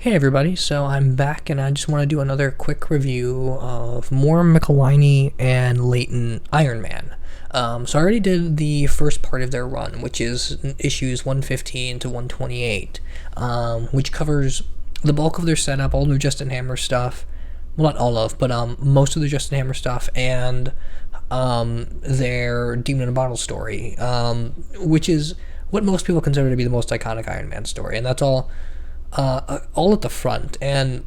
Hey everybody, so I'm back and I just want to do another quick review of more Micheline and Layton Iron Man. So I already did the first part of their run, which is issues 115 to 128, which covers the bulk of their setup, all their Justin Hammer stuff. Well, not all of, but most of the Justin Hammer stuff, and their Demon in a Bottle story, which is what most people consider to be the most iconic Iron Man story, and that's all at the front. And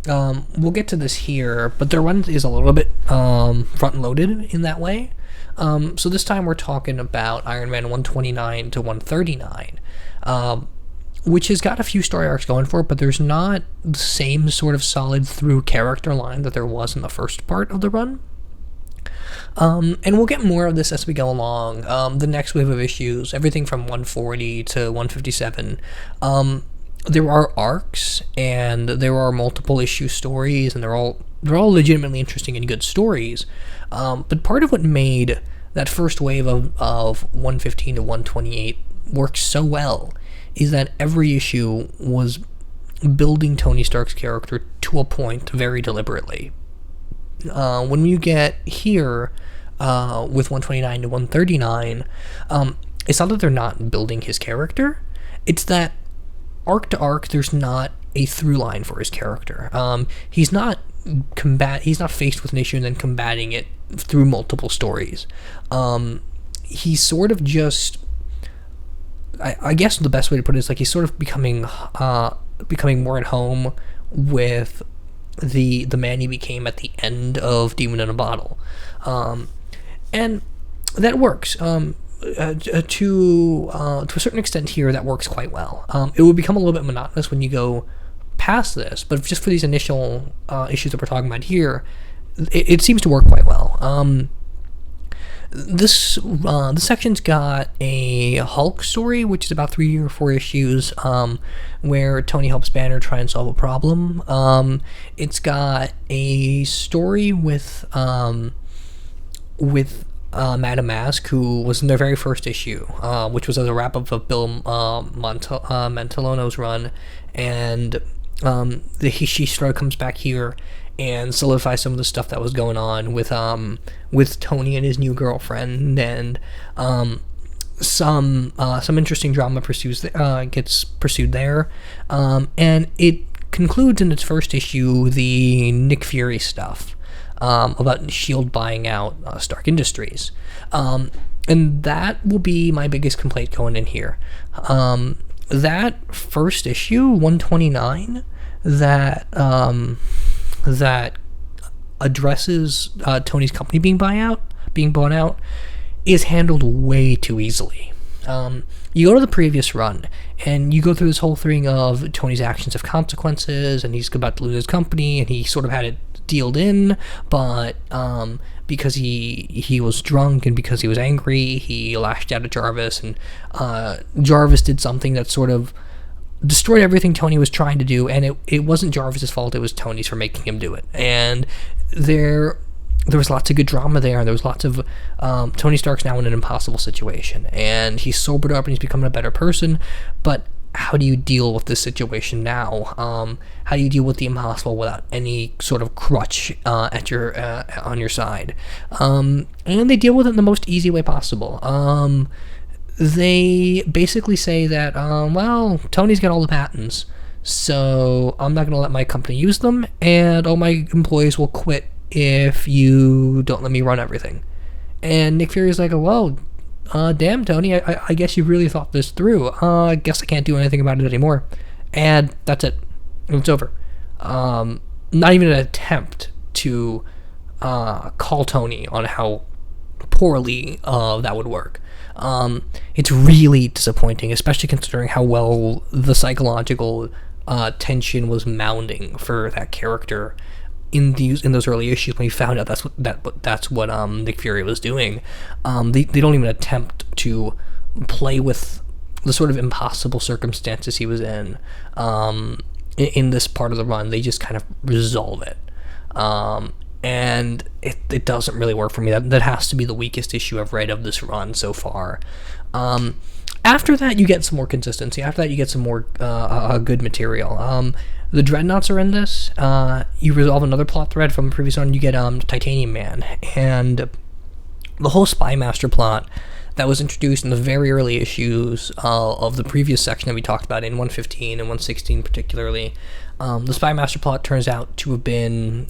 we'll get to this here, but their run is a little bit front-loaded in that way. So this time we're talking about Iron Man 129 to 139, which has got a few story arcs going for it, but there's not the same sort of solid through character line that there was in the first part of the run. And we'll get more of this as we go along. The next wave of issues, everything from 140 to 157, there are arcs, and there are multiple issue stories, and they're all legitimately interesting and good stories. But part of what made that first wave of 115 to 128 work so well is that every issue was building Tony Stark's character to a point very deliberately. When you get here with 129 to 139, it's not that they're not building his character, it's that arc to arc there's not a through line for his character. He's not faced with an issue and then combating it through multiple stories. He's sort of just, I guess the best way to put it is like he's sort of becoming more at home with the man he became at the end of Demon in a Bottle, and that works. To a certain extent here, that works quite well. It would become a little bit monotonous when you go past this, but just for these initial issues that we're talking about here, it seems to work quite well. This section's got a Hulk story, which is about 3 or 4 issues, where Tony helps Banner try and solve a problem. It's got a story with Madame Mask, who was in their very first issue, which was as a wrap-up of Bill Mantellono's run, and she sort of comes back here and solidifies some of the stuff that was going on with Tony and his new girlfriend, and some interesting drama gets pursued there, and it concludes in its first issue the Nick Fury stuff. About S.H.I.E.L.D. buying out Stark Industries. And that will be my biggest complaint going in here. That first issue, 129, that addresses Tony's company being bought out, is handled way too easily. You go to the previous run, and you go through this whole thing of Tony's actions have consequences, and he's about to lose his company, and he sort of had it dealed in, but because he was drunk and because he was angry, he lashed out at Jarvis, and Jarvis did something that sort of destroyed everything Tony was trying to do, and it wasn't Jarvis's fault, it was Tony's for making him do it. And there was lots of good drama there, and there was lots of Tony Stark's now in an impossible situation, and he's sobered up and he's becoming a better person, but how do you deal with this situation now? How do you deal with the impossible without any sort of crutch at your on your side? And they deal with it in the most easy way possible. They basically say that, well, Tony's got all the patents, so I'm not going to let my company use them, and all my employees will quit if you don't let me run everything. And Nick Fury's like, well, damn, Tony, I guess you really thought this through. I guess I can't do anything about it anymore. And that's it. It's over. Not even an attempt to call Tony on how poorly that would work. It's really disappointing, especially considering how well the psychological tension was mounting for that character in those early issues when we found out that's what Nick Fury was doing. They don't even attempt to play with the sort of impossible circumstances he was in this part of the run. They just kind of resolve it, and it doesn't really work for me. That has to be the weakest issue I've read of this run so far. After that, you get some more consistency. After that, you get some more good material. The Dreadnoughts are in this. You resolve another plot thread from the previous one. You get Titanium Man, and the whole Spy Master plot that was introduced in the very early issues of the previous section that we talked about in 115 and 116 particularly. The Spy Master plot turns out to have been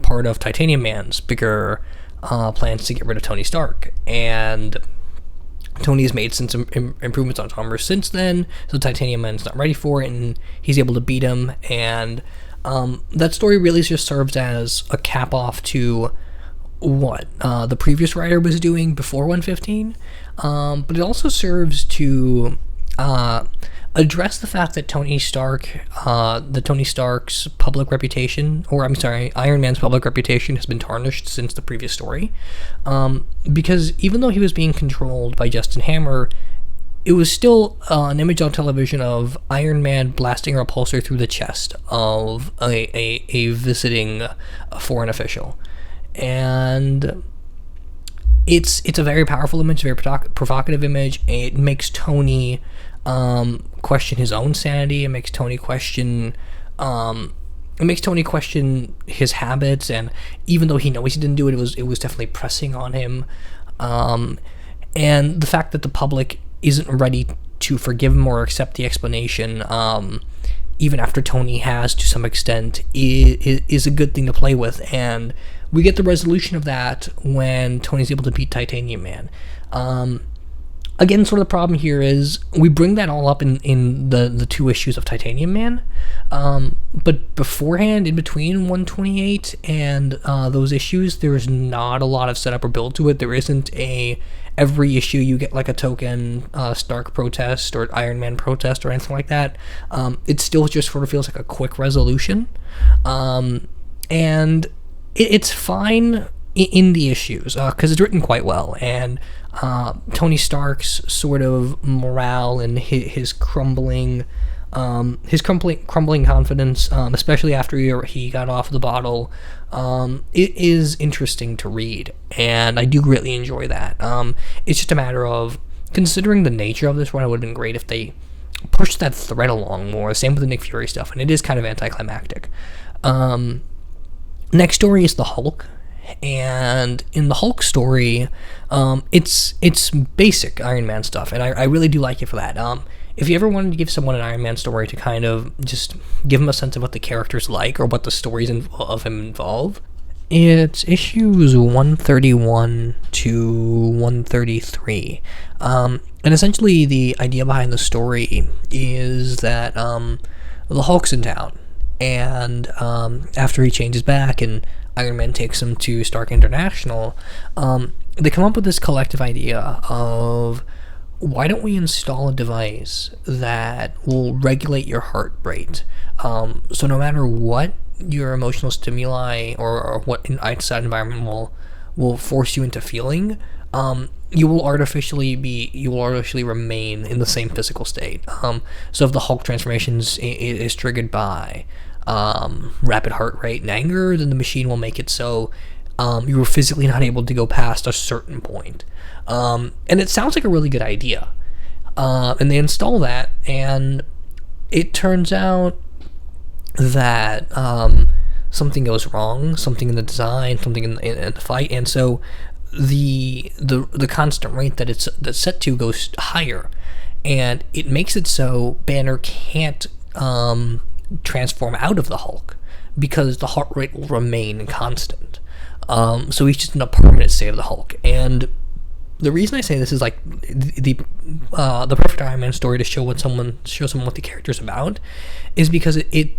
part of Titanium Man's bigger plans to get rid of Tony Stark, and Tony has made some improvements on his armor since then, so Titanium Man's not ready for it, and he's able to beat him, and that story really just serves as a cap-off to what the previous writer was doing before 115, but it also serves to address the fact that Tony Stark's public reputation, or I'm sorry, Iron Man's public reputation has been tarnished since the previous story, because even though he was being controlled by Justin Hammer, it was still an image on television of Iron Man blasting a repulsor through the chest of a visiting foreign official. And it's a very powerful image, very provocative image. It makes Tony question his own sanity. It makes Tony question his habits, and even though he knows he didn't do it, it was definitely pressing on him. And the fact that the public isn't ready to forgive him or accept the explanation, even after Tony has to some extent, is a good thing to play with, and we get the resolution of that when Tony's able to beat Titanium Man. Again, sort of the problem here is we bring that all up in the two issues of Titanium Man, but beforehand, in between 128 and those issues, there's not a lot of setup or build to it. There isn't every issue you get like a token Stark protest or Iron Man protest or anything like that. It still just sort of feels like a quick resolution, and it's fine in the issues because it's written quite well, and Tony Stark's sort of morale and his crumbling confidence, especially after he got off the bottle, it is interesting to read, and I do greatly enjoy that. It's just a matter of, considering the nature of this run, it would have been great if they pushed that thread along more. Same with the Nick Fury stuff, and it is kind of anticlimactic. Next story is the Hulk. And in the Hulk story, it's basic Iron Man stuff, and I really do like it for that. If you ever wanted to give someone an Iron Man story to kind of just give them a sense of what the character's like or what the stories of him involve, it's issues 131 to 133. And essentially the idea behind the story is that the Hulk's in town, and after he changes back and Iron Man takes him to Stark International, they come up with this collective idea of, why don't we install a device that will regulate your heart rate? So no matter what your emotional stimuli or what an outside environment will force you into feeling, you will artificially remain in the same physical state. So if the Hulk transformations is triggered by rapid heart rate and anger, then the machine will make it so you were physically not able to go past a certain point. And it sounds like a really good idea. And they install that, and it turns out that something goes wrong, something in the design, something in the fight, and so the constant rate that's set to goes higher, and it makes it so Banner can't transform out of the Hulk because the heart rate will remain constant. So he's just in a permanent state of the Hulk. And the reason I say this is like the perfect Iron Man story to show someone what the character's about is because it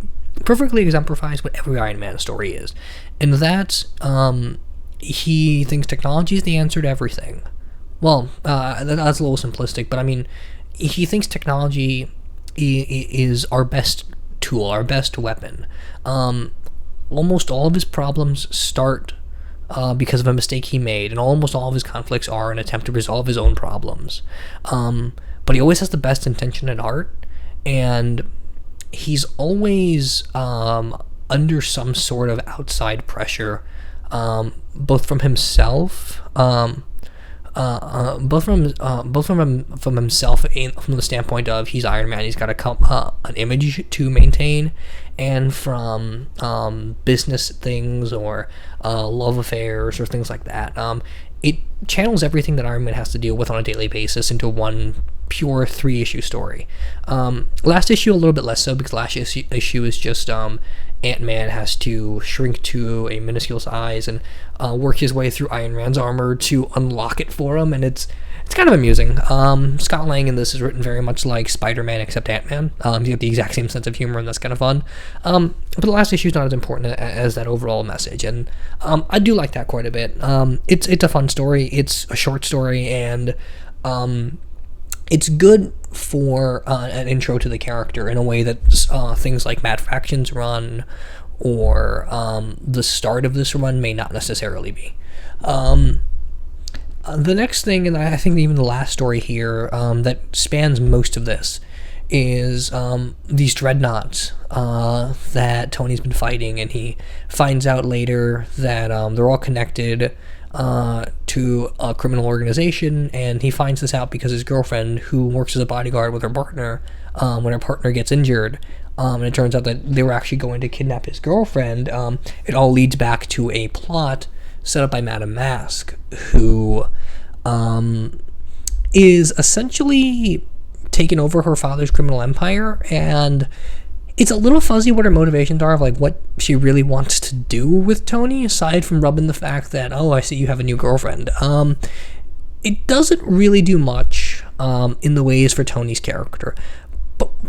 perfectly exemplifies what every Iron Man story is, and that's he thinks technology is the answer to everything. Well, that's a little simplistic, but I mean, he thinks technology is our best tool, our best weapon. Almost all of his problems start because of a mistake he made, and almost all of his conflicts are an attempt to resolve his own problems. But he always has the best intention at heart, and he's always under some sort of outside pressure, both from himself, both from himself, from the standpoint of he's Iron Man, he's got an image to maintain, and from business things or love affairs or things like that. It channels everything that Iron Man has to deal with on a daily basis into one pure 3-issue story. Last issue a little bit less so, because last issue is just Ant-Man has to shrink to a minuscule size and work his way through Iron Man's armor to unlock it for him, and it's kind of amusing. Scott Lang in this is written very much like Spider-Man except Ant-Man. He's got the exact same sense of humor, and that's kind of fun. But the last issue is not as important as that overall message, and I do like that quite a bit. It's a fun story. It's a short story, and it's good for an intro to the character in a way that things like Mad Fractions Run or the start of this run may not necessarily be. The next thing, and I think even the last story here that spans most of this, is these dreadnoughts that Tony's been fighting, and he finds out later that they're all connected to a criminal organization, and he finds this out because his girlfriend, who works as a bodyguard with her partner, when her partner gets injured, and it turns out that they were actually going to kidnap his girlfriend, it all leads back to a plot set up by Madame Mask, who is essentially taken over her father's criminal empire, and it's a little fuzzy what her motivations are of like what she really wants to do with Tony, aside from rubbing the fact that, oh, I see you have a new girlfriend. It doesn't really do much in the ways for Tony's character.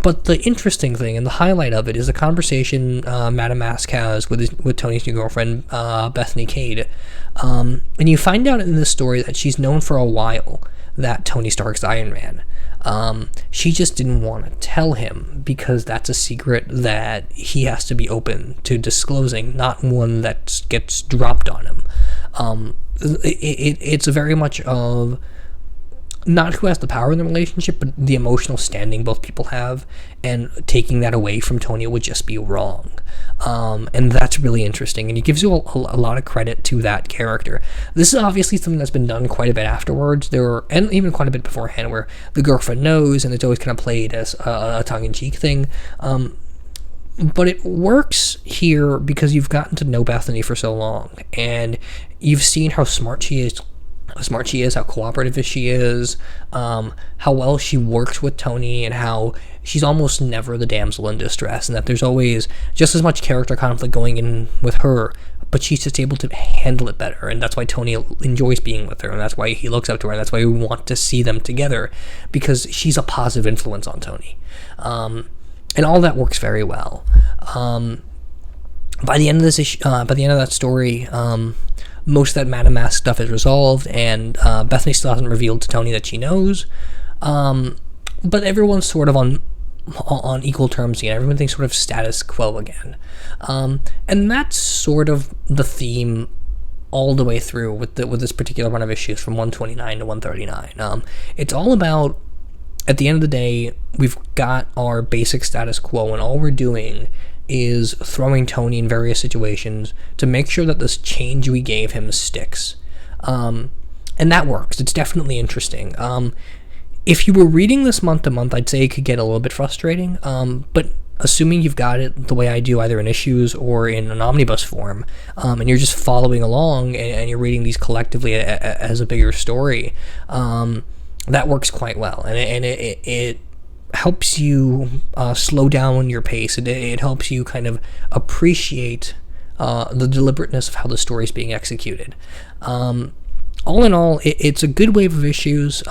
But the interesting thing and the highlight of it is the conversation Madame Mask has with Tony's new girlfriend, Bethany Cade. And you find out in this story that she's known for a while that Tony Stark's Iron Man. She just didn't want to tell him because that's a secret that he has to be open to disclosing, not one that gets dropped on him. It's very much of not who has the power in the relationship, but the emotional standing both people have, and taking that away from Tony would just be wrong. And that's really interesting, and it gives you a lot of credit to that character. This is obviously something that's been done quite a bit afterwards, and even quite a bit beforehand, where the girlfriend knows, and it's always kind of played as a tongue-in-cheek thing. But it works here because you've gotten to know Bethany for so long, and you've seen how smart she is, how cooperative she is, how well she works with Tony, and how she's almost never the damsel in distress, and that there's always just as much character conflict going in with her, but she's just able to handle it better, and that's why Tony enjoys being with her, and that's why he looks up to her, and that's why we want to see them together, because she's a positive influence on Tony. And all that works very well. By the end of this issue, by the end of that story, most of that Madame Mask stuff is resolved, and Bethany still hasn't revealed to Tony that she knows. But everyone's sort of on equal terms again. Everything's sort of status quo again. And that's sort of the theme all the way through with this particular run of issues from 129 to 139. It's all about, at the end of the day, we've got our basic status quo, and all we're doing is throwing Tony in various situations to make sure that this change we gave him sticks. And that works. It's definitely interesting. If you were reading this month to month, I'd say it could get a little bit frustrating, but assuming you've got it the way I do, either in issues or in an omnibus form, and you're just following along and you're reading these collectively as a bigger story, that works quite well, and it helps you slow down your pace. It helps you kind of appreciate the deliberateness of how the story is being executed. All in all, it's a good wave of issues.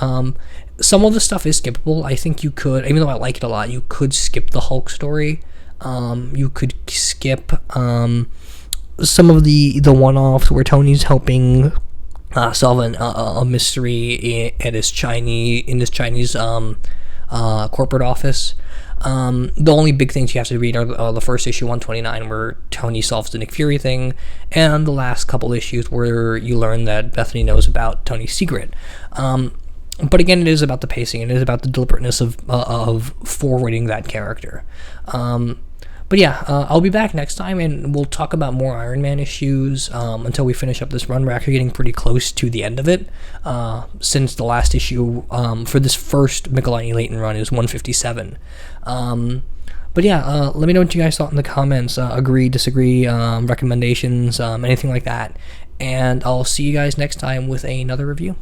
Some of the stuff is skippable. I think you could, even though I like it a lot, you could skip the Hulk story. You could skip some of the one-offs where Tony's helping solve a mystery in his Chinese corporate office. The only big things you have to read are the first issue 129, where Tony solves the Nick Fury thing, and the last couple issues where you learn that Bethany knows about Tony's secret. But again, it is about the pacing, and it is about the deliberateness of forwarding that character. But yeah, I'll be back next time, and we'll talk about more Iron Man issues until we finish up this run. We're actually getting pretty close to the end of it, since the last issue for this first Micheline and Layton run is 157. But yeah, let me know what you guys thought in the comments. Agree, disagree, recommendations, anything like that. And I'll see you guys next time with another review.